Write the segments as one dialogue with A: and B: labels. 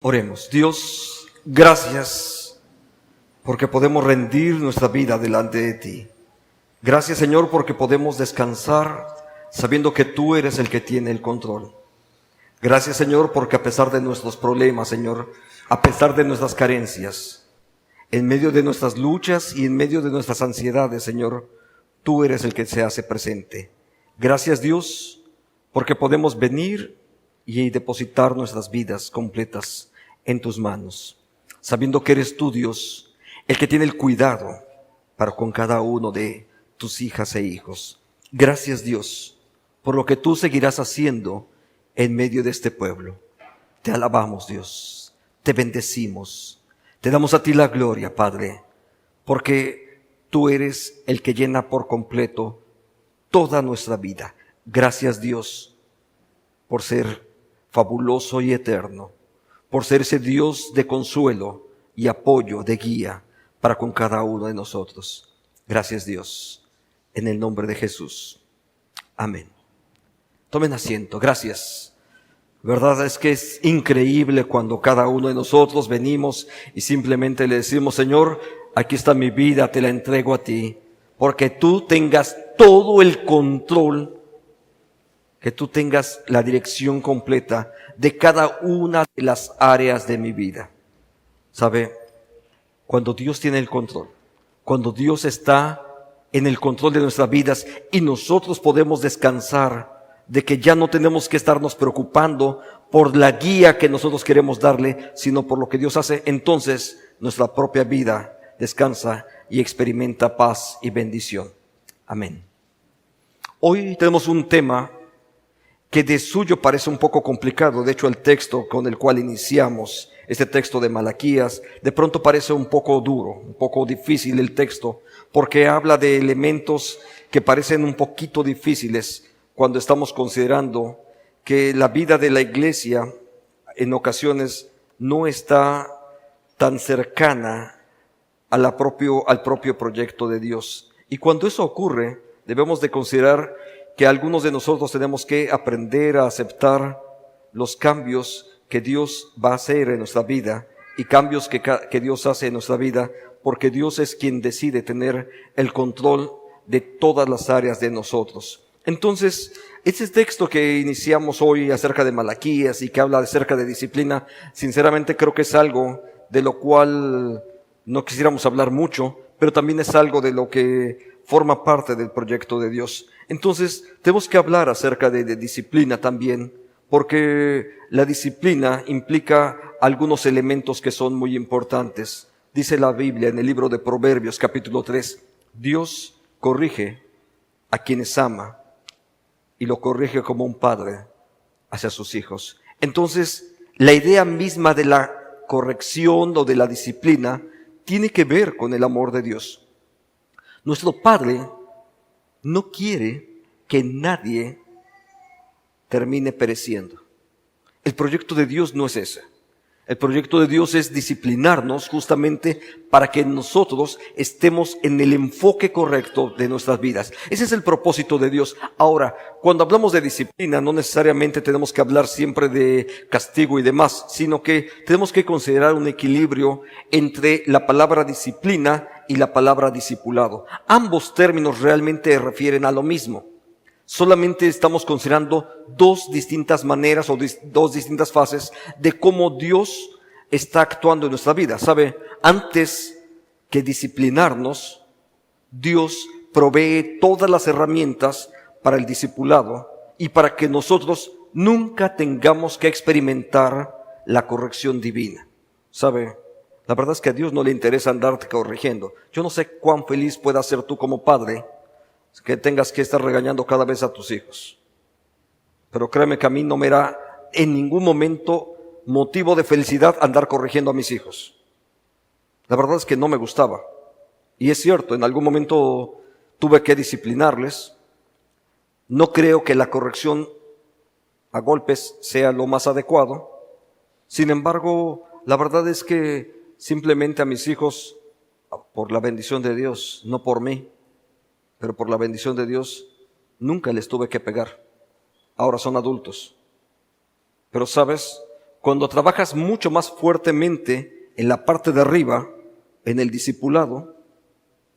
A: Oremos. Dios, gracias porque podemos rendir nuestra vida delante de ti. Gracias, Señor, porque podemos descansar sabiendo que tú eres el que tiene el control. Gracias, Señor, porque a pesar de nuestros problemas, Señor, a pesar de nuestras carencias, en medio de nuestras luchas y en medio de nuestras ansiedades, Señor, tú eres el que se hace presente. Gracias, Dios, porque podemos venir y depositar nuestras vidas completas en tus manos, sabiendo que eres tú, Dios, el que tiene el cuidado para con cada uno de tus hijas e hijos. Gracias, Dios, por lo que tú seguirás haciendo en medio de este pueblo. Te alabamos, Dios, te bendecimos, te damos a ti la gloria, Padre, porque tú eres el que llena por completo toda nuestra vida. Gracias, Dios, por ser fabuloso y eterno, por ser ese Dios de consuelo y apoyo, de guía para con cada uno de nosotros. Gracias, Dios, en el nombre de Jesús. Amén. Tomen asiento. Gracias. Verdad es que es increíble cuando cada uno de nosotros venimos y simplemente le decimos: Señor, aquí está mi vida, te la entrego a ti, porque tú tengas todo el control, que tú tengas la dirección completa de cada una de las áreas de mi vida. ¿Sabe? Cuando Dios tiene el control, cuando Dios está en el control de nuestras vidas y nosotros podemos descansar de que ya no tenemos que estarnos preocupando por la guía que nosotros queremos darle, sino por lo que Dios hace, entonces nuestra propia vida descansa y experimenta paz y bendición. Amén. Hoy tenemos un tema que de suyo parece un poco complicado. De hecho, el texto con el cual iniciamos, este texto de Malaquías, de pronto parece un poco duro, un poco difícil el texto, porque habla de elementos que parecen un poquito difíciles cuando estamos considerando que la vida de la iglesia en ocasiones no está tan cercana al propio proyecto de Dios. Y cuando eso ocurre, debemos de considerar que algunos de nosotros tenemos que aprender a aceptar los cambios que Dios va a hacer en nuestra vida y cambios que Dios hace en nuestra vida, porque Dios es quien decide tener el control de todas las áreas de nosotros. Entonces, ese texto que iniciamos hoy acerca de Malaquías y que habla acerca de disciplina, sinceramente creo que es algo de lo cual no quisiéramos hablar mucho, pero también es algo de lo que forma parte del proyecto de Dios. Entonces, tenemos que hablar acerca de disciplina también, porque la disciplina implica algunos elementos que son muy importantes. Dice la Biblia en el libro de Proverbios, capítulo 3, Dios corrige a quienes ama y lo corrige como un padre hacia sus hijos. Entonces, la idea misma de la corrección o de la disciplina tiene que ver con el amor de Dios. Nuestro Padre no quiere que nadie termine pereciendo. El proyecto de Dios no es ese. El proyecto de Dios es disciplinarnos justamente para que nosotros estemos en el enfoque correcto de nuestras vidas. Ese es el propósito de Dios. Ahora, cuando hablamos de disciplina, no necesariamente tenemos que hablar siempre de castigo y demás, sino que tenemos que considerar un equilibrio entre la palabra disciplina y la palabra discipulado. Ambos términos realmente refieren a lo mismo. Solamente estamos considerando dos distintas maneras o dos distintas fases de cómo Dios está actuando en nuestra vida. ¿Sabe? Antes que disciplinarnos, Dios provee todas las herramientas para el discipulado y para que nosotros nunca tengamos que experimentar la corrección divina. ¿Sabe? La verdad es que a Dios no le interesa andarte corrigiendo. Yo no sé cuán feliz puedas ser tú como padre que tengas que estar regañando cada vez a tus hijos. Pero créeme que a mí no me era en ningún momento motivo de felicidad andar corrigiendo a mis hijos. La verdad es que no me gustaba. Y es cierto, en algún momento tuve que disciplinarles. No creo que la corrección a golpes sea lo más adecuado. Sin embargo, la verdad es que simplemente a mis hijos, por la bendición de Dios, no por mí, pero por la bendición de Dios, nunca les tuve que pegar. Ahora son adultos. Pero sabes, cuando trabajas mucho más fuertemente en la parte de arriba, en el discipulado,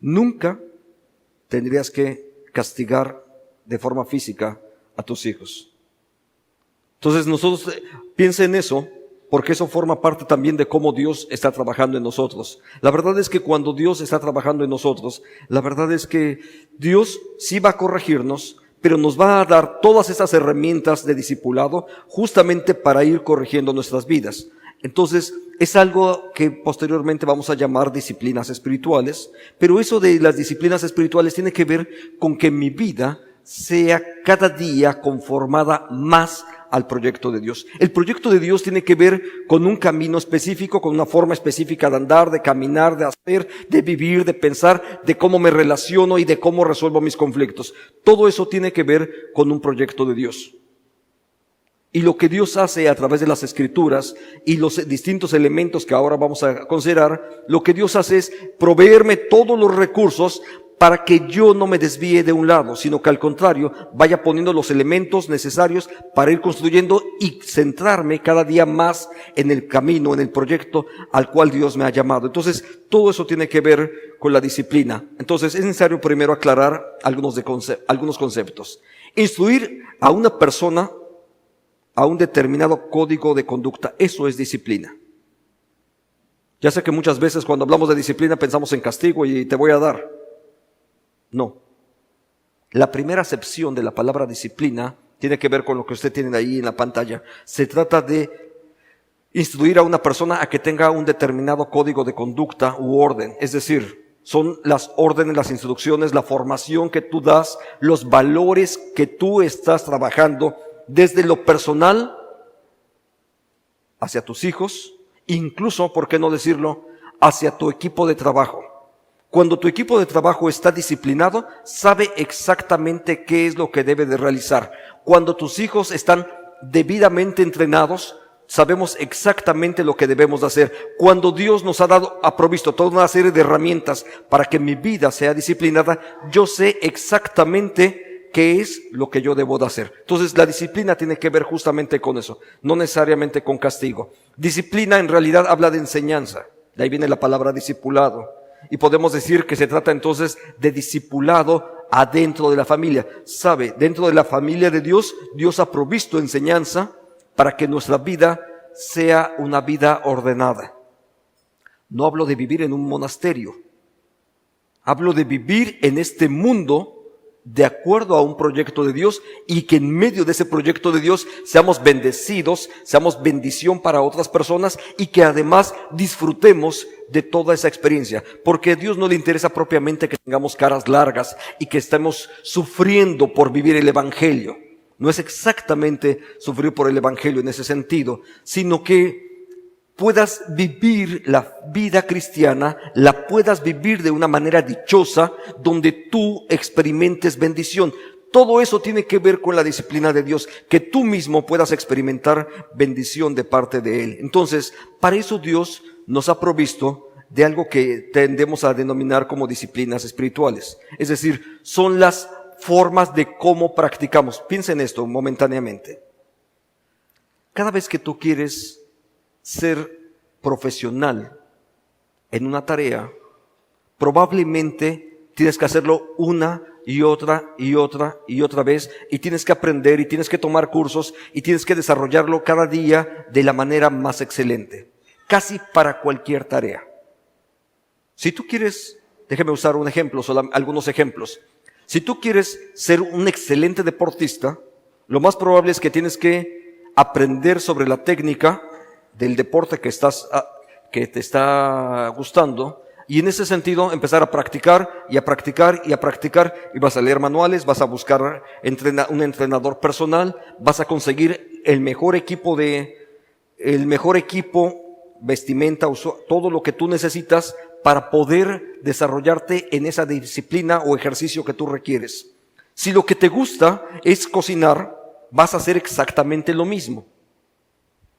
A: nunca tendrías que castigar de forma física a tus hijos. Entonces nosotros piensa en eso, porque eso forma parte también de cómo Dios está trabajando en nosotros. La verdad es que cuando Dios está trabajando en nosotros, la verdad es que Dios sí va a corregirnos, pero nos va a dar todas esas herramientas de discipulado justamente para ir corrigiendo nuestras vidas. Entonces, es algo que posteriormente vamos a llamar disciplinas espirituales, pero eso de las disciplinas espirituales tiene que ver con que mi vida sea cada día conformada más al proyecto de Dios. El proyecto de Dios tiene que ver con un camino específico, con una forma específica de andar, de caminar, de hacer, de vivir, de pensar, de cómo me relaciono y de cómo resuelvo mis conflictos. Todo eso tiene que ver con un proyecto de Dios. Y lo que Dios hace a través de las Escrituras y los distintos elementos que ahora vamos a considerar, lo que Dios hace es proveerme todos los recursos para que yo no me desvíe de un lado, sino que al contrario, vaya poniendo los elementos necesarios para ir construyendo y centrarme cada día más en el camino, en el proyecto al cual Dios me ha llamado. Entonces, todo eso tiene que ver con la disciplina. Entonces, es necesario primero aclarar algunos conceptos. Instruir a una persona a un determinado código de conducta, eso es disciplina. Ya sé que muchas veces cuando hablamos de disciplina pensamos en castigo y te voy a dar. No. La primera acepción de la palabra disciplina tiene que ver con lo que usted tiene ahí en la pantalla. Se trata de instruir a una persona a que tenga un determinado código de conducta u orden. Es decir, son las órdenes, las instrucciones, la formación que tú das, los valores que tú estás trabajando desde lo personal hacia tus hijos, incluso, ¿por qué no decirlo?, hacia tu equipo de trabajo. Cuando tu equipo de trabajo está disciplinado, sabe exactamente qué es lo que debe de realizar. Cuando tus hijos están debidamente entrenados, sabemos exactamente lo que debemos de hacer. Cuando Dios nos ha provisto toda una serie de herramientas para que mi vida sea disciplinada, yo sé exactamente qué es lo que yo debo de hacer. Entonces, la disciplina tiene que ver justamente con eso, no necesariamente con castigo. Disciplina en realidad habla de enseñanza. De ahí viene la palabra discipulado. Y podemos decir que se trata entonces de discipulado adentro de la familia. ¿Sabe? Dentro de la familia de Dios, Dios ha provisto enseñanza para que nuestra vida sea una vida ordenada. No hablo de vivir en un monasterio. Hablo de vivir en este mundo de acuerdo a un proyecto de Dios y que en medio de ese proyecto de Dios seamos bendecidos, seamos bendición para otras personas y que además disfrutemos de toda esa experiencia, porque a Dios no le interesa propiamente que tengamos caras largas y que estemos sufriendo por vivir el Evangelio. No es exactamente sufrir por el Evangelio en ese sentido, sino que puedas vivir la vida cristiana, la puedas vivir de una manera dichosa, donde tú experimentes bendición. Todo eso tiene que ver con la disciplina de Dios, que tú mismo puedas experimentar bendición de parte de Él. Entonces, para eso Dios nos ha provisto de algo que tendemos a denominar como disciplinas espirituales. Es decir, son las formas de cómo practicamos. Piensa en esto momentáneamente. Cada vez que tú quieres ser profesional en una tarea, probablemente tienes que hacerlo una y otra y otra y otra vez, y tienes que aprender y tienes que tomar cursos y tienes que desarrollarlo cada día de la manera más excelente, casi para cualquier tarea. Si tú quieres, déjeme usar un ejemplo, algunos ejemplos. Si tú quieres ser un excelente deportista, lo más probable es que tienes que aprender sobre la técnica del deporte que te está gustando, y en ese sentido empezar a practicar y a practicar y a practicar, y vas a leer manuales, vas a buscar un entrenador personal, vas a conseguir el mejor equipo, vestimenta, todo lo que tú necesitas para poder desarrollarte en esa disciplina o ejercicio que tú requieres. Si lo que te gusta es cocinar, vas a hacer exactamente lo mismo.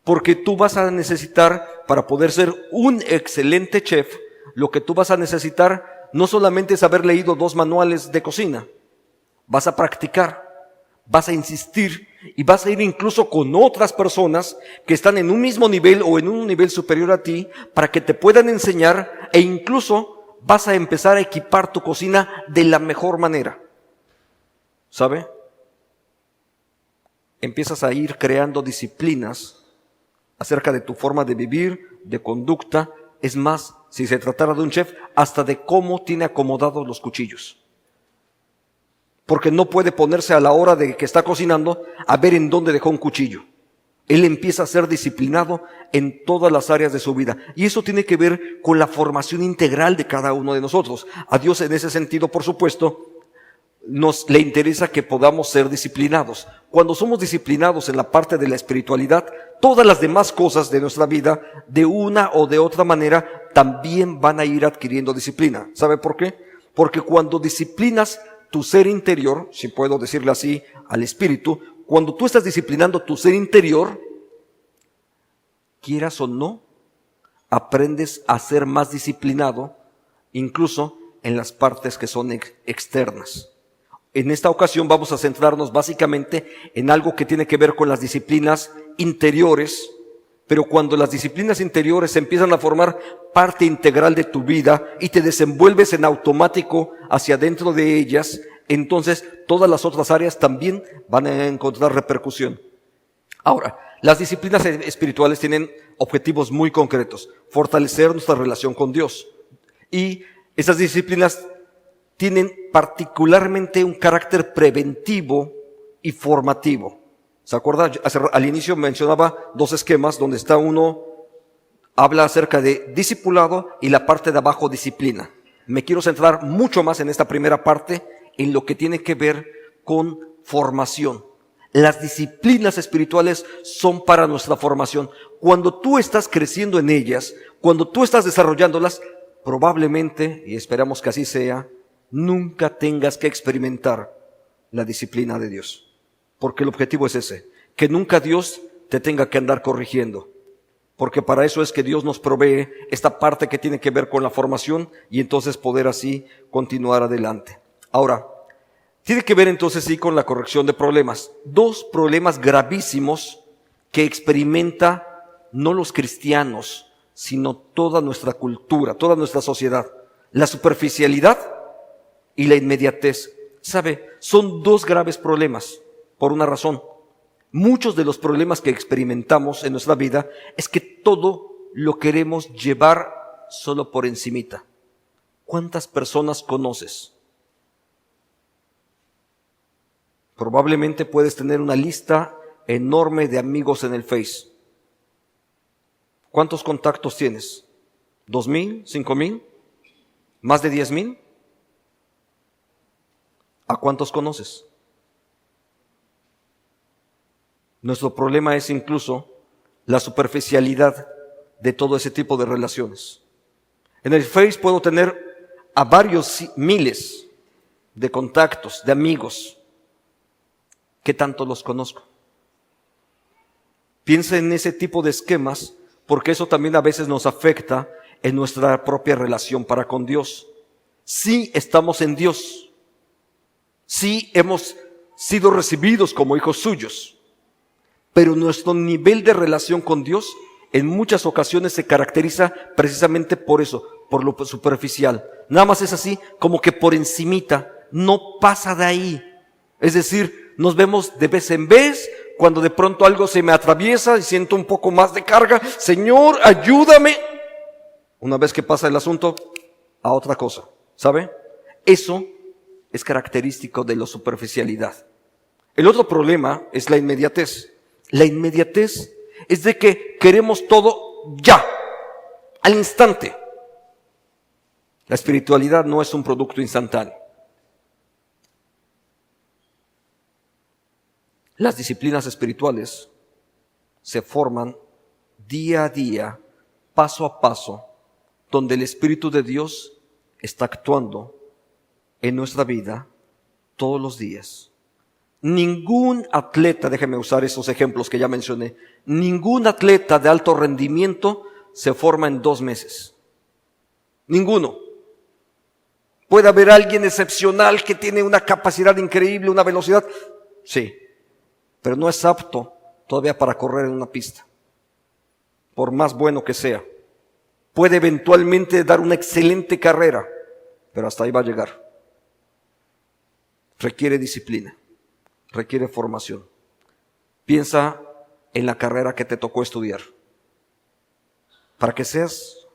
A: Porque tú vas a necesitar, para poder ser un excelente chef, lo que tú vas a necesitar no solamente es haber leído 2 manuales de cocina, vas a practicar, vas a insistir y vas a ir incluso con otras personas que están en un mismo nivel o en un nivel superior a ti para que te puedan enseñar, e incluso vas a empezar a equipar tu cocina de la mejor manera. ¿Sabe? Empiezas a ir creando disciplinas acerca de tu forma de vivir, de conducta. Es más, si se tratara de un chef, hasta de cómo tiene acomodados los cuchillos. Porque no puede ponerse a la hora de que está cocinando a ver en dónde dejó un cuchillo. Él empieza a ser disciplinado en todas las áreas de su vida. Y eso tiene que ver con la formación integral de cada uno de nosotros. A Dios en ese sentido, por supuesto, le interesa que podamos ser disciplinados. Cuando somos disciplinados en la parte de la espiritualidad, todas las demás cosas de nuestra vida, de una o de otra manera, también van a ir adquiriendo disciplina. ¿Sabe por qué? Porque cuando disciplinas tu ser interior, si puedo decirle así, al espíritu, cuando tú estás disciplinando tu ser interior, quieras o no, aprendes a ser más disciplinado, incluso en las partes que son externas. En esta ocasión vamos a centrarnos básicamente en algo que tiene que ver con las disciplinas interiores, pero cuando las disciplinas interiores empiezan a formar parte integral de tu vida y te desenvuelves en automático hacia dentro de ellas, entonces todas las otras áreas también van a encontrar repercusión. Ahora, las disciplinas espirituales tienen objetivos muy concretos: fortalecer nuestra relación con Dios. Y esas disciplinas tienen particularmente un carácter preventivo y formativo. ¿Se acuerda? Al inicio mencionaba dos esquemas donde está uno, habla acerca de discipulado y la parte de abajo disciplina. Me quiero centrar mucho más en esta primera parte, en lo que tiene que ver con formación. Las disciplinas espirituales son para nuestra formación. Cuando tú estás creciendo en ellas, cuando tú estás desarrollándolas, probablemente, y esperamos que así sea, nunca tengas que experimentar la disciplina de Dios. Porque el objetivo es ese, que nunca Dios te tenga que andar corrigiendo. Porque para eso es que Dios nos provee esta parte que tiene que ver con la formación y entonces poder así continuar adelante. Ahora, tiene que ver entonces sí con la corrección de problemas. Dos problemas gravísimos que experimenta no los cristianos, sino toda nuestra cultura, toda nuestra sociedad. La superficialidad y la inmediatez. ¿Sabe? Son dos graves problemas, por una razón. Muchos de los problemas que experimentamos en nuestra vida es que todo lo queremos llevar solo por encimita. ¿Cuántas personas conoces? Probablemente puedes tener una lista enorme de amigos en el Face. ¿Cuántos contactos tienes? ¿2,000? ¿5,000? ¿Más de 10,000? ¿A cuántos conoces? Nuestro problema es incluso la superficialidad de todo ese tipo de relaciones. En el Face puedo tener a varios miles de contactos, de amigos. ¿Qué tanto los conozco? Piensa en ese tipo de esquemas, porque eso también a veces nos afecta en nuestra propia relación para con Dios. Sí estamos en Dios, sí hemos sido recibidos como hijos suyos, pero nuestro nivel de relación con Dios en muchas ocasiones se caracteriza precisamente por eso, por lo superficial. Nada más es así, como que por encimita, no pasa de ahí. Es decir, nos vemos de vez en vez, cuando de pronto algo se me atraviesa y siento un poco más de carga. Señor, ayúdame. Una vez que pasa el asunto, a otra cosa, ¿sabe? Eso es característico de la superficialidad. El otro problema es la inmediatez. La inmediatez es de que queremos todo ya, al instante. La espiritualidad no es un producto instantáneo. Las disciplinas espirituales se forman día a día, paso a paso, donde el Espíritu de Dios está actuando en nuestra vida todos los días. Ningún atleta, déjeme usar esos ejemplos que ya mencioné, ningún atleta de alto rendimiento se forma en 2 meses. Ninguno. Puede haber alguien excepcional que tiene una capacidad increíble, una velocidad, Sí, pero no es apto todavía para correr en una pista, por más bueno que sea. Puede eventualmente dar una excelente carrera, pero hasta ahí va a llegar. Requiere disciplina, requiere formación. Piensa en la carrera que te tocó estudiar. Para que seas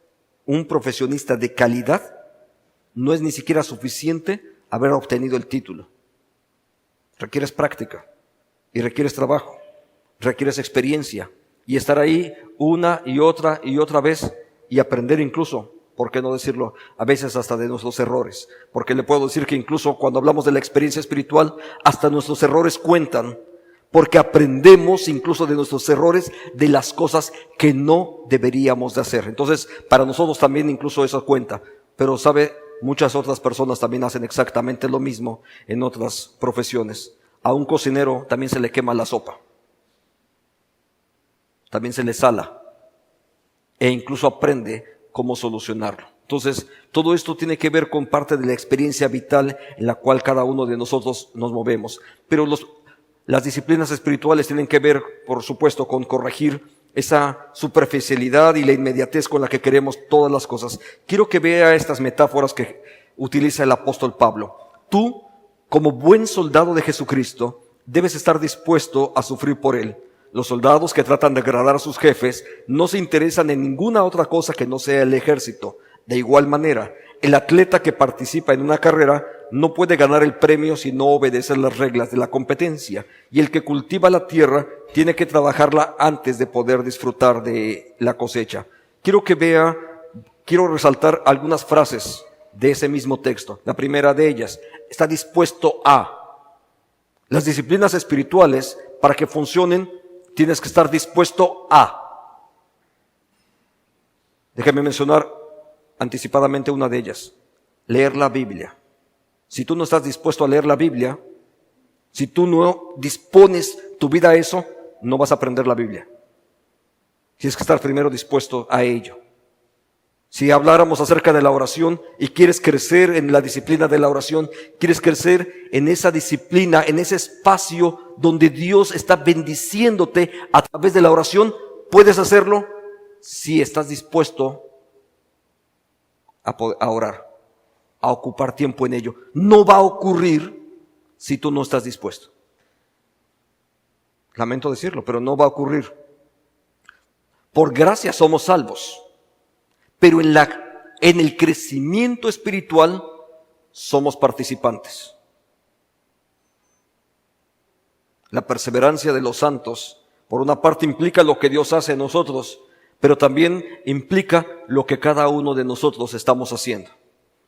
A: un profesionista de calidad, no es ni siquiera suficiente haber obtenido el título. Requieres práctica y requieres trabajo, requieres experiencia y estar ahí una y otra vez y aprender incluso, ¿por qué no decirlo? A veces hasta de nuestros errores, porque le puedo decir que incluso cuando hablamos de la experiencia espiritual, hasta nuestros errores cuentan, porque aprendemos incluso de nuestros errores, de las cosas que no deberíamos de hacer. Entonces, para nosotros también incluso eso cuenta, pero sabe, muchas otras personas también hacen exactamente lo mismo en otras profesiones. A un cocinero también se le quema la sopa, también se le sala, e incluso aprende cómo solucionarlo. Entonces, todo esto tiene que ver con parte de la experiencia vital en la cual cada uno de nosotros nos movemos. Pero las disciplinas espirituales tienen que ver, por supuesto, con corregir esa superficialidad y la inmediatez con la que queremos todas las cosas. Quiero que vea estas metáforas que utiliza el apóstol Pablo. Tú, como buen soldado de Jesucristo, debes estar dispuesto a sufrir por Él. Los soldados que tratan de agradar a sus jefes no se interesan en ninguna otra cosa que no sea el ejército. De igual manera, el atleta que participa en una carrera no puede ganar el premio si no obedece las reglas de la competencia. Y el que cultiva la tierra tiene que trabajarla antes de poder disfrutar de la cosecha. Quiero resaltar algunas frases de ese mismo texto. La primera de ellas, está dispuesto a. Las disciplinas espirituales, para que funcionen, tienes que estar dispuesto a. Déjame mencionar anticipadamente una de ellas. Leer la Biblia. Si tú no estás dispuesto a leer la Biblia, si tú no dispones tu vida a eso, no vas a aprender la Biblia. Tienes que estar primero dispuesto a ello. Si habláramos acerca de la oración y quieres crecer en la disciplina de la oración, quieres crecer en esa disciplina, en ese espacio donde Dios está bendiciéndote a través de la oración, puedes hacerlo si estás dispuesto a orar, a ocupar tiempo en ello. No va a ocurrir si tú no estás dispuesto. Lamento decirlo, pero no va a ocurrir. Por gracia somos salvos, pero en el crecimiento espiritual somos participantes. La perseverancia de los santos, por una parte, implica lo que Dios hace en nosotros, pero también implica lo que cada uno de nosotros estamos haciendo.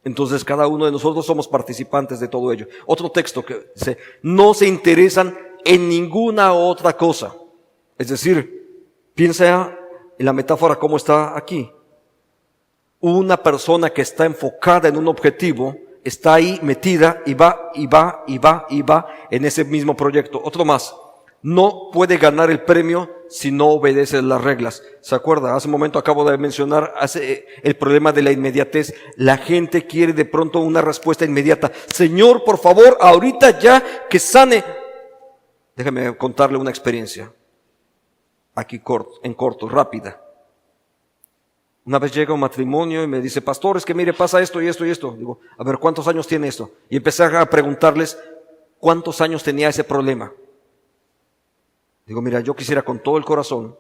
A: Entonces, cada uno de nosotros somos participantes de todo ello. Otro texto que dice, no se interesan en ninguna otra cosa. Es decir, piensa en la metáfora como está aquí. Una persona que está enfocada en un objetivo, está ahí metida y va en ese mismo proyecto. Otro más, no puede ganar el premio si no obedece las reglas. ¿Se acuerda? Hace un momento acabo de mencionar el problema de la inmediatez. La gente quiere de pronto una respuesta inmediata. Señor, por favor, ahorita ya que sane. Déjame contarle una experiencia. Aquí en corto, rápida. Una vez llega un matrimonio y me dice, pastor, es que mire, pasa esto y esto y esto. Digo, a ver, ¿cuántos años tiene esto? Y empecé a preguntarles cuántos años tenía ese problema. Digo, mira, yo quisiera con todo el corazón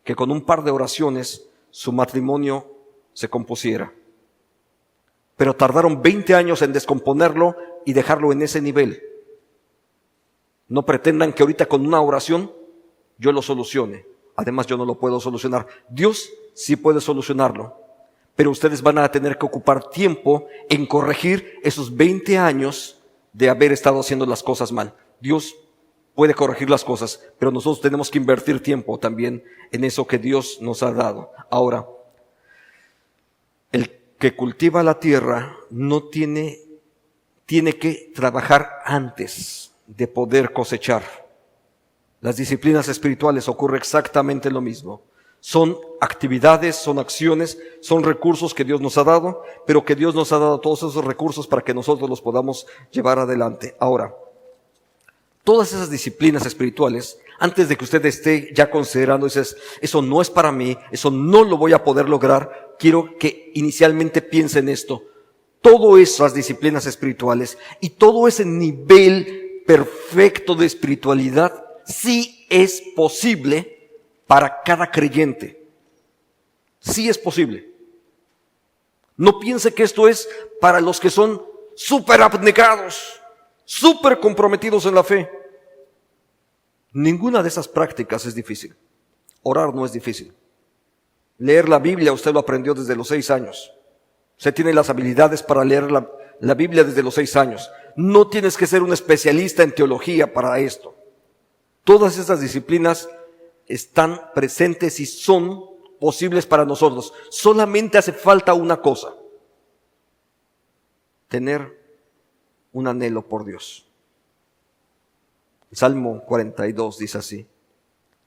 A: que con un par de oraciones su matrimonio se compusiera. Pero tardaron 20 años en descomponerlo y dejarlo en ese nivel. No pretendan que ahorita con una oración yo lo solucione. Además, yo no lo puedo solucionar. Dios sí puede solucionarlo. Pero ustedes van a tener que ocupar tiempo en corregir esos 20 años de haber estado haciendo las cosas mal. Dios puede corregir las cosas, pero nosotros tenemos que invertir tiempo también en eso que Dios nos ha dado. Ahora, el que cultiva la tierra no tiene que trabajar antes de poder cosechar. Las disciplinas espirituales ocurre exactamente lo mismo. Son actividades, son acciones, son recursos que Dios nos ha dado, pero que Dios nos ha dado todos esos recursos para que nosotros los podamos llevar adelante. Ahora, Todas esas disciplinas espirituales, antes de que usted esté ya considerando, dices, eso no es para mí, eso no lo voy a poder lograr, quiero que inicialmente piense en esto. Todas esas disciplinas espirituales y todo ese nivel perfecto de espiritualidad sí es posible para cada creyente. Sí es posible. No piense que esto es para los que son súper abnegados, súper comprometidos en la fe. Ninguna de esas prácticas es difícil. Orar no es difícil. Leer la Biblia usted lo aprendió desde los 6 años. Usted tiene las habilidades para leer la Biblia desde los 6 años. No tienes que ser un especialista en teología para esto. Todas estas disciplinas están presentes y son posibles para nosotros. Solamente hace falta una cosa: tener un anhelo por Dios. El Salmo 42 dice así: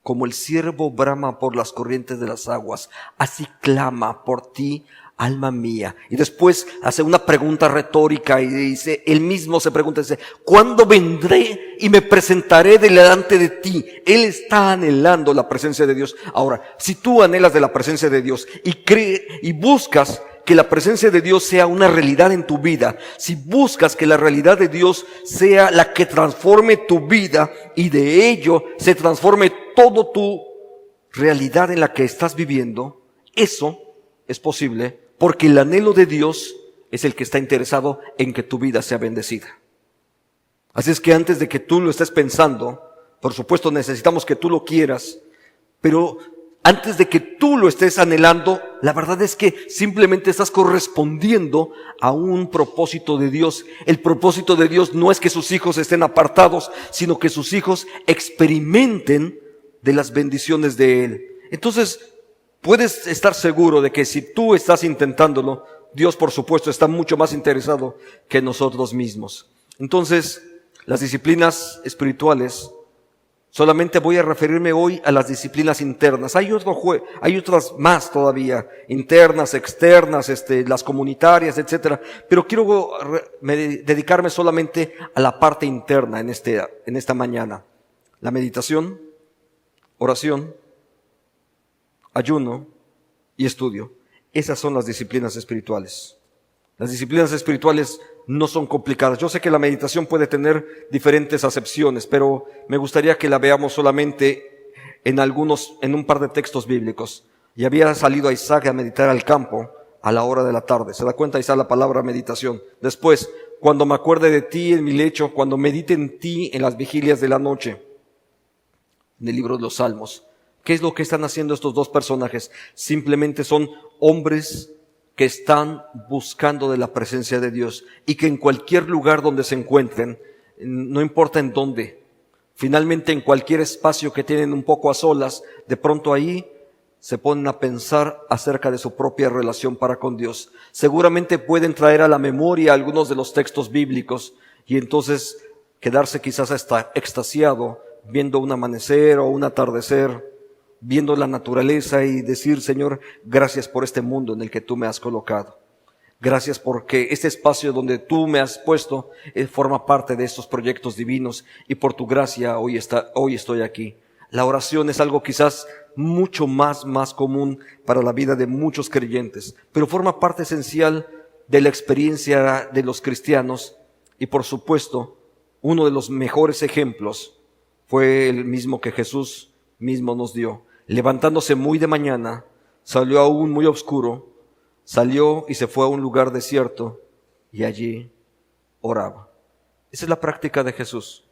A: como el ciervo brama por las corrientes de las aguas, así clama por ti, alma mía. Y después hace una pregunta retórica y dice, él mismo se pregunta, dice, ¿cuándo vendré y me presentaré delante de ti? Él está anhelando la presencia de Dios. Ahora, si tú anhelas de la presencia de Dios y crees y buscas que la presencia de Dios sea una realidad en tu vida, si buscas que la realidad de Dios sea la que transforme tu vida y de ello se transforme toda tu realidad en la que estás viviendo, eso es posible porque el anhelo de Dios es el que está interesado en que tu vida sea bendecida. Así es que antes de que tú lo estés pensando, por supuesto necesitamos que tú lo quieras, pero antes de que tú lo estés anhelando, la verdad es que simplemente estás correspondiendo a un propósito de Dios. El propósito de Dios no es que sus hijos estén apartados, sino que sus hijos experimenten de las bendiciones de Él. Entonces, puedes estar seguro de que si tú estás intentándolo, Dios por supuesto está mucho más interesado que nosotros mismos. Entonces, las disciplinas espirituales, solamente voy a referirme hoy a las disciplinas internas. Hay otras más todavía, internas, externas, las comunitarias, etcétera. Pero quiero dedicarme solamente a la parte interna en esta mañana. La meditación, oración, ayuno y estudio. Esas son las disciplinas espirituales. Las disciplinas espirituales no son complicadas. Yo sé que la meditación puede tener diferentes acepciones, pero me gustaría que la veamos solamente en un par de textos bíblicos. Y había salido a Isaac a meditar al campo a la hora de la tarde. ¿Se da cuenta? Ahí está la palabra meditación. Después, cuando me acuerde de ti en mi lecho, cuando medite en ti en las vigilias de la noche. En el libro de los Salmos. ¿Qué es lo que están haciendo estos dos personajes? Simplemente son hombres que están buscando de la presencia de Dios y que en cualquier lugar donde se encuentren, no importa en dónde, finalmente en cualquier espacio que tienen un poco a solas, de pronto ahí se ponen a pensar acerca de su propia relación para con Dios. Seguramente pueden traer a la memoria algunos de los textos bíblicos y entonces quedarse quizás hasta extasiado viendo un amanecer o un atardecer, viendo la naturaleza y decir, Señor, gracias por este mundo en el que tú me has colocado. Gracias porque este espacio donde tú me has puesto forma parte de estos proyectos divinos y por tu gracia hoy estoy aquí. La oración es algo quizás mucho más común para la vida de muchos creyentes, pero forma parte esencial de la experiencia de los cristianos y por supuesto uno de los mejores ejemplos fue el mismo que Jesús mismo nos dio. Levantándose muy de mañana, salió aún muy oscuro, salió y se fue a un lugar desierto y allí oraba. Esa es la práctica de Jesús.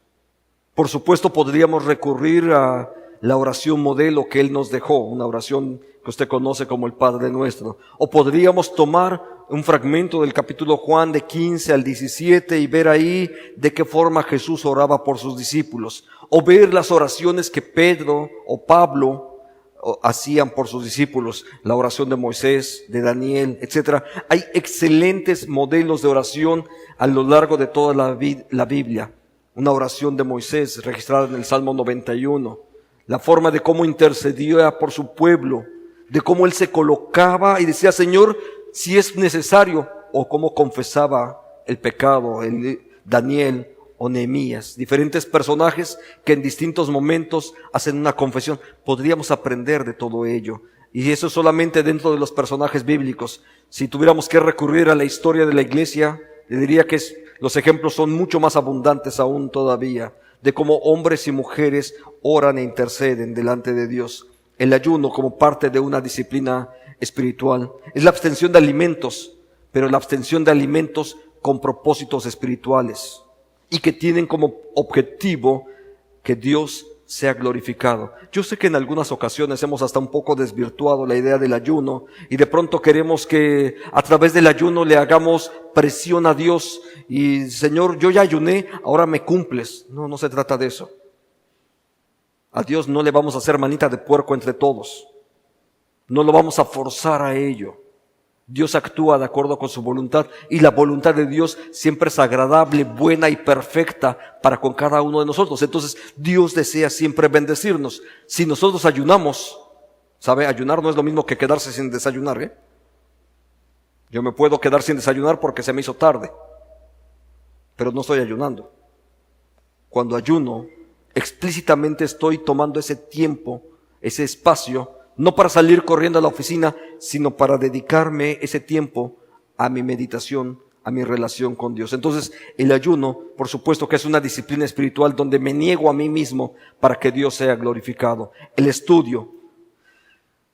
A: Por supuesto podríamos recurrir a la oración modelo que Él nos dejó, una oración que usted conoce como el Padre Nuestro. O podríamos tomar un fragmento del capítulo Juan de 15 al 17 y ver ahí de qué forma Jesús oraba por sus discípulos. O ver las oraciones que Pedro o Pablo hacían por sus discípulos, la oración de Moisés, de Daniel, etcétera. Hay excelentes modelos de oración a lo largo de toda la Biblia. Una oración de Moisés registrada en el Salmo 91. La forma de cómo intercedía por su pueblo, de cómo él se colocaba y decía, Señor, si es necesario, o cómo confesaba el pecado, Daniel, o Nehemías, diferentes personajes que en distintos momentos hacen una confesión. Podríamos aprender de todo ello. Y eso solamente dentro de los personajes bíblicos. Si tuviéramos que recurrir a la historia de la iglesia, le diría que los ejemplos son mucho más abundantes aún todavía, de cómo hombres y mujeres oran e interceden delante de Dios. El ayuno como parte de una disciplina espiritual es la abstención de alimentos, pero la abstención de alimentos con propósitos espirituales y que tienen como objetivo que Dios sea glorificado. Yo sé que en algunas ocasiones hemos hasta un poco desvirtuado la idea del ayuno y de pronto queremos que a través del ayuno le hagamos presión a Dios y Señor, yo ya ayuné, ahora me cumples. No, no se trata de eso. A Dios no le vamos a hacer manita de puerco entre todos. No lo vamos a forzar a ello. Dios actúa de acuerdo con su voluntad y la voluntad de Dios siempre es agradable, buena y perfecta para con cada uno de nosotros. Entonces Dios desea siempre bendecirnos. Si nosotros ayunamos, ¿sabe? Ayunar no es lo mismo que quedarse sin desayunar, ¿eh? Yo me puedo quedar sin desayunar porque se me hizo tarde, pero no estoy ayunando. Cuando ayuno, explícitamente estoy tomando ese tiempo, ese espacio, no para salir corriendo a la oficina, sino para dedicarme ese tiempo a mi meditación, a mi relación con Dios. Entonces, el ayuno, por supuesto que es una disciplina espiritual donde me niego a mí mismo para que Dios sea glorificado. El estudio.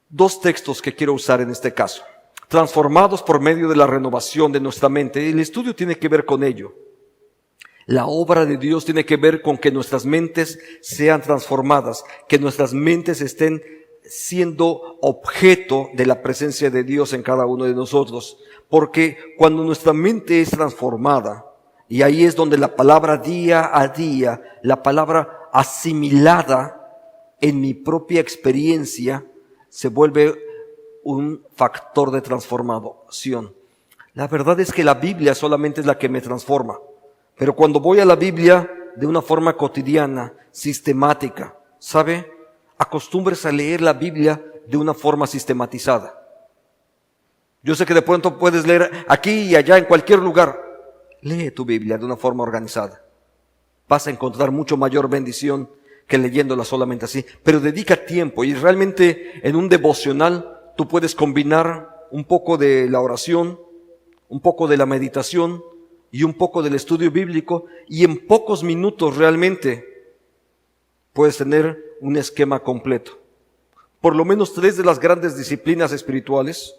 A: Dos textos que quiero usar en este caso. Transformados por medio de la renovación de nuestra mente. El estudio tiene que ver con ello. La obra de Dios tiene que ver con que nuestras mentes sean transformadas, que nuestras mentes estén siendo objeto de la presencia de Dios en cada uno de nosotros. Porque cuando nuestra mente es transformada, y ahí es donde la palabra día a día, la palabra asimilada en mi propia experiencia, se vuelve un factor de transformación. La verdad es que la Biblia solamente es la que me transforma. Pero cuando voy a la Biblia de una forma cotidiana, sistemática, ¿sabe? Acostúmbrese a leer la Biblia de una forma sistematizada. Yo sé que de pronto puedes leer aquí y allá en cualquier lugar. Lee tu Biblia de una forma organizada. Vas a encontrar mucho mayor bendición que leyéndola solamente así. Pero dedica tiempo y realmente en un devocional tú puedes combinar un poco de la oración, un poco de la meditación y un poco del estudio bíblico y en pocos minutos realmente puedes tener un esquema completo. Por lo menos 3 de las grandes disciplinas espirituales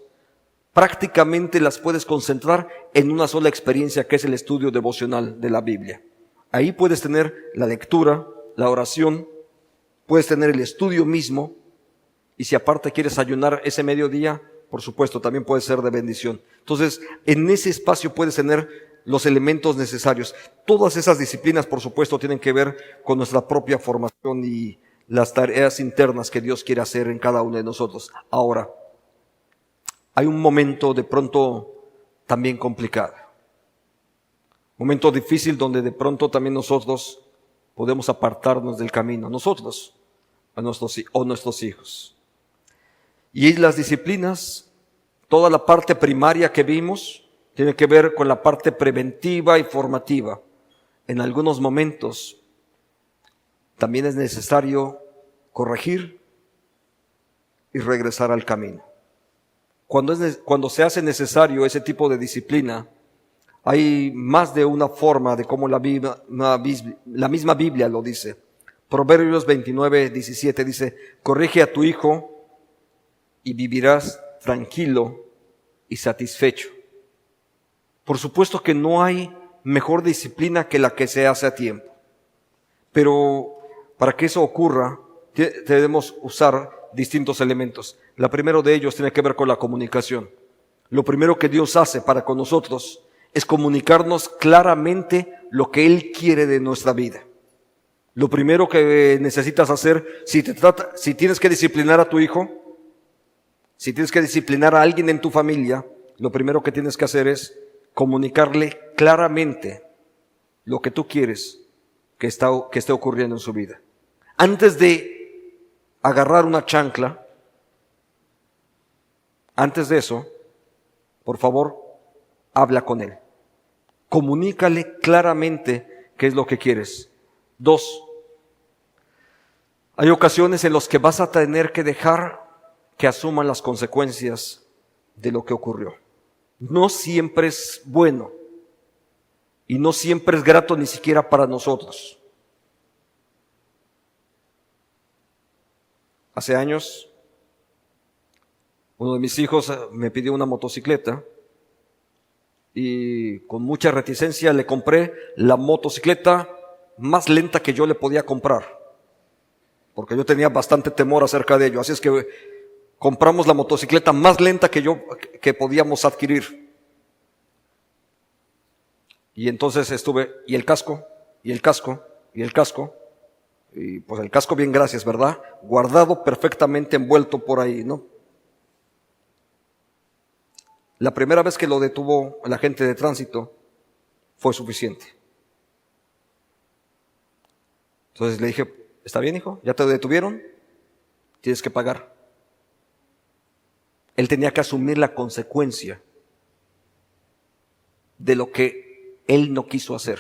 A: prácticamente las puedes concentrar en una sola experiencia que es el estudio devocional de la Biblia. Ahí puedes tener la lectura, la oración, puedes tener el estudio mismo y si aparte quieres ayunar ese mediodía, por supuesto también puede ser de bendición. Entonces en ese espacio puedes tener los elementos necesarios. Todas esas disciplinas por supuesto tienen que ver con nuestra propia formación y las tareas internas que Dios quiere hacer en cada uno de nosotros. Ahora, hay un momento de pronto también complicado. Momento difícil donde de pronto también nosotros podemos apartarnos del camino. Nosotros o nuestros hijos. Y las disciplinas, toda la parte primaria que vimos, tiene que ver con la parte preventiva y formativa. En algunos momentos también es necesario corregir y regresar al camino. Cuando se hace necesario ese tipo de disciplina, hay más de una forma de cómo la misma Biblia lo dice. Proverbios 29:17 dice, corrige a tu hijo y vivirás tranquilo y satisfecho. Por supuesto que no hay mejor disciplina que la que se hace a tiempo. Pero para que eso ocurra, debemos usar distintos elementos. La primero de ellos tiene que ver con la comunicación. Lo primero que Dios hace para con nosotros es comunicarnos claramente lo que Él quiere de nuestra vida. Lo primero que necesitas hacer, si tienes que disciplinar a tu hijo, si tienes que disciplinar a alguien en tu familia, lo primero que tienes que hacer es comunicarle claramente lo que tú quieres que esté ocurriendo en su vida. Antes de agarrar una chancla, antes de eso, por favor, habla con él. Comunícale claramente qué es lo que quieres. 2, hay ocasiones en las que vas a tener que dejar que asuman las consecuencias de lo que ocurrió. No siempre es bueno y no siempre es grato ni siquiera para nosotros. Hace años, uno de mis hijos me pidió una motocicleta y con mucha reticencia le compré la motocicleta más lenta que yo le podía comprar, porque yo tenía bastante temor acerca de ello. Así es que compramos la motocicleta más lenta que podíamos adquirir. Y entonces y el casco, y el casco, y el casco, y pues el casco, bien, gracias, ¿verdad? Guardado perfectamente envuelto por ahí, ¿no? La primera vez que lo detuvo el agente de tránsito fue suficiente. Entonces le dije, ¿está bien, hijo? ¿Ya te detuvieron? Tienes que pagar. Él tenía que asumir la consecuencia de lo que él no quiso hacer.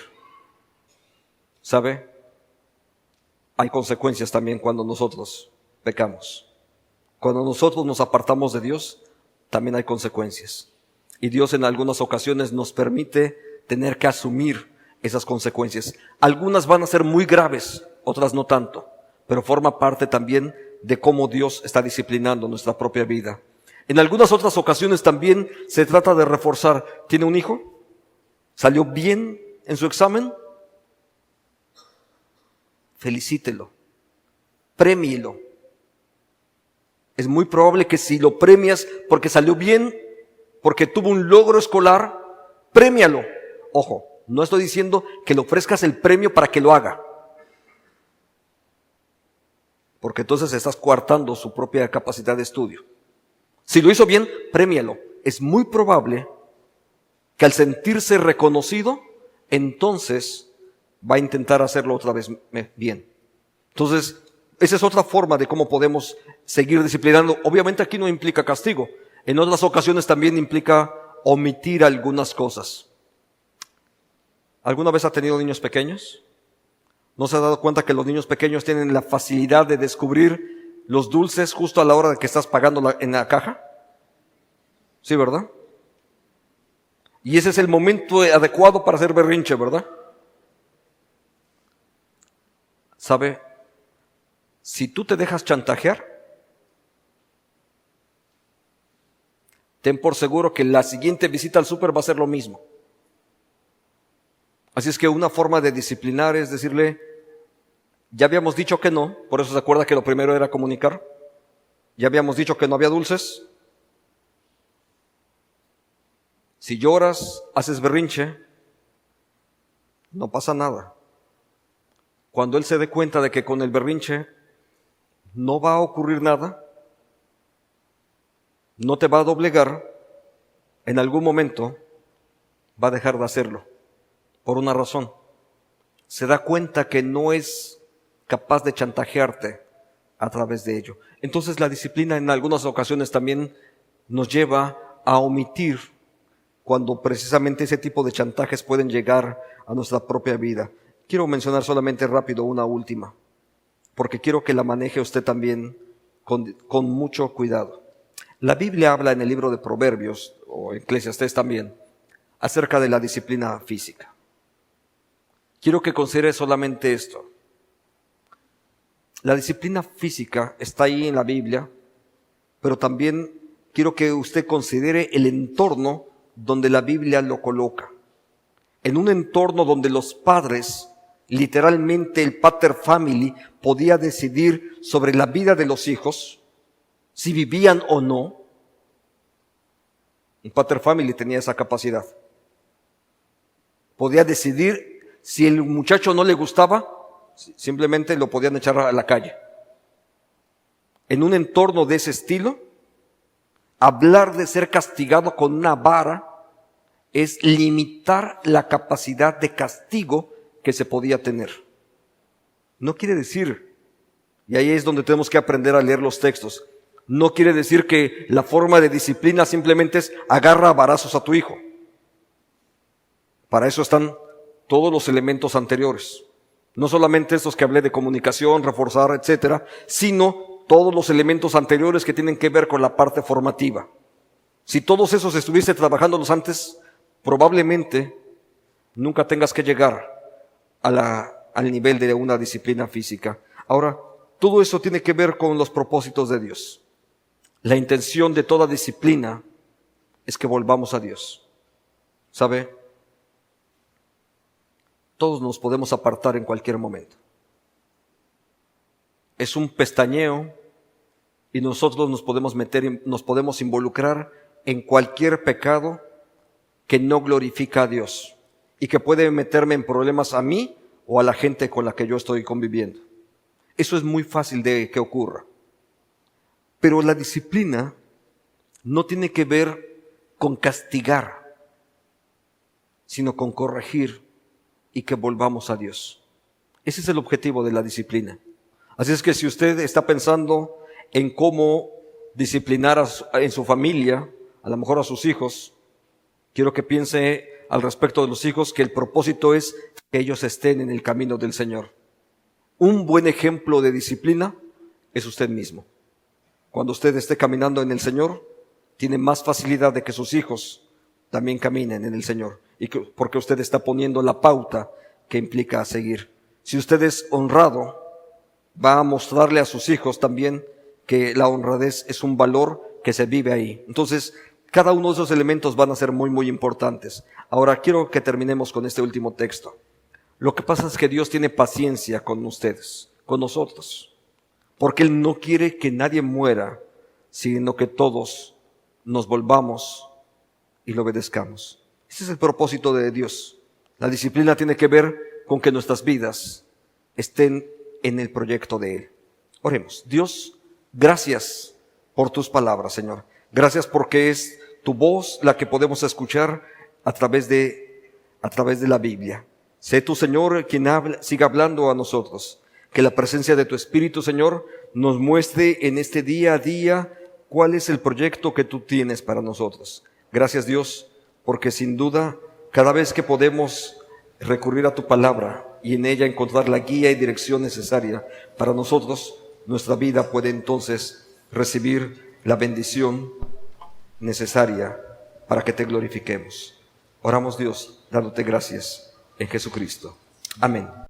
A: ¿Sabe? Hay consecuencias también cuando nosotros pecamos. Cuando nosotros nos apartamos de Dios, también hay consecuencias. Y Dios en algunas ocasiones nos permite tener que asumir esas consecuencias. Algunas van a ser muy graves, otras no tanto, pero forma parte también de cómo Dios está disciplinando nuestra propia vida. En algunas otras ocasiones también se trata de reforzar. ¿Tiene un hijo? ¿Salió bien en su examen? Felicítelo, premielo. Es muy probable que si lo premias porque salió bien, porque tuvo un logro escolar, prémialo. Ojo, no estoy diciendo que le ofrezcas el premio para que lo haga, porque entonces estás coartando su propia capacidad de estudio. Si lo hizo bien, prémialo. Es muy probable que al sentirse reconocido, entonces va a intentar hacerlo otra vez bien. Entonces, esa es otra forma de cómo podemos seguir disciplinando. Obviamente aquí no implica castigo. En otras ocasiones también implica omitir algunas cosas. ¿Alguna vez ha tenido niños pequeños? ¿No se ha dado cuenta que los niños pequeños tienen la facilidad de descubrir los dulces justo a la hora de que estás pagando en la caja? Sí, ¿verdad? Y ese es el momento adecuado para hacer berrinche, ¿verdad? ¿Sabe? Si tú te dejas chantajear, ten por seguro que la siguiente visita al súper va a ser lo mismo. Así es que una forma de disciplinar es decirle, ya habíamos dicho que no, por eso se acuerda que lo primero era comunicar. Ya habíamos dicho que no había dulces. Si lloras, haces berrinche, no pasa nada. Cuando él se dé cuenta de que con el berrinche no va a ocurrir nada, no te va a doblegar, en algún momento va a dejar de hacerlo. Por una razón. Se da cuenta que no es capaz de chantajearte a través de ello. Entonces la disciplina en algunas ocasiones también nos lleva a omitir cuando precisamente ese tipo de chantajes pueden llegar a nuestra propia vida. Quiero mencionar solamente rápido una última, porque quiero que la maneje usted también con mucho cuidado. La Biblia habla en el libro de Proverbios, o Eclesiastés también, acerca de la disciplina física. Quiero que considere solamente esto. La disciplina física está ahí en la Biblia, pero también quiero que usted considere el entorno donde la Biblia lo coloca. En un entorno donde los padres, literalmente el pater family, podía decidir sobre la vida de los hijos, si vivían o no. Un pater family tenía esa capacidad. Podía decidir si el muchacho no le gustaba, simplemente lo podían echar a la calle. En un entorno de ese estilo, hablar de ser castigado con una vara es limitar la capacidad de castigo que se podía tener. No quiere decir, y ahí es donde tenemos que aprender a leer los textos, no quiere decir que la forma de disciplina simplemente es agarra a varazos a tu hijo. Para eso están todos los elementos anteriores. No solamente estos que hablé de comunicación, reforzar, etcétera, sino todos los elementos anteriores que tienen que ver con la parte formativa. Si todos esos estuviste trabajándolos antes, probablemente nunca tengas que llegar al nivel de una disciplina física. Ahora, todo eso tiene que ver con los propósitos de Dios. La intención de toda disciplina es que volvamos a Dios. ¿Sabe? Todos nos podemos apartar en cualquier momento. Es un pestañeo y nosotros nos podemos nos podemos involucrar en cualquier pecado que no glorifica a Dios y que puede meterme en problemas a mí o a la gente con la que yo estoy conviviendo. Eso es muy fácil de que ocurra. Pero la disciplina no tiene que ver con castigar, sino con corregir y que volvamos a Dios. Ese es el objetivo de la disciplina. Así es que si usted está pensando en cómo disciplinar en su familia, a lo mejor a sus hijos, quiero que piense al respecto de los hijos que el propósito es que ellos estén en el camino del Señor. Un buen ejemplo de disciplina es usted mismo. Cuando usted esté caminando en el Señor, tiene más facilidad de que sus hijos también caminen en el Señor, porque usted está poniendo la pauta que implica seguir. Si usted es honrado, va a mostrarle a sus hijos también que la honradez es un valor que se vive ahí. Entonces, cada uno de esos elementos van a ser muy, muy importantes. Ahora, quiero que terminemos con este último texto. Lo que pasa es que Dios tiene paciencia con ustedes, con nosotros, porque Él no quiere que nadie muera, sino que todos nos volvamos y lo obedezcamos. Ese es el propósito de Dios. La disciplina tiene que ver con que nuestras vidas estén en el proyecto de Él. Oremos. Dios, gracias por tus palabras, Señor. Gracias porque es tu voz la que podemos escuchar a través de la Biblia. Sé tú, Señor, quien siga hablando a nosotros. Que la presencia de tu Espíritu, Señor, nos muestre en este día a día cuál es el proyecto que tú tienes para nosotros. Gracias, Dios, porque sin duda, cada vez que podemos recurrir a tu palabra y en ella encontrar la guía y dirección necesaria para nosotros, nuestra vida puede entonces recibir la bendición necesaria para que te glorifiquemos. Oramos, Dios, dándote gracias en Jesucristo. Amén.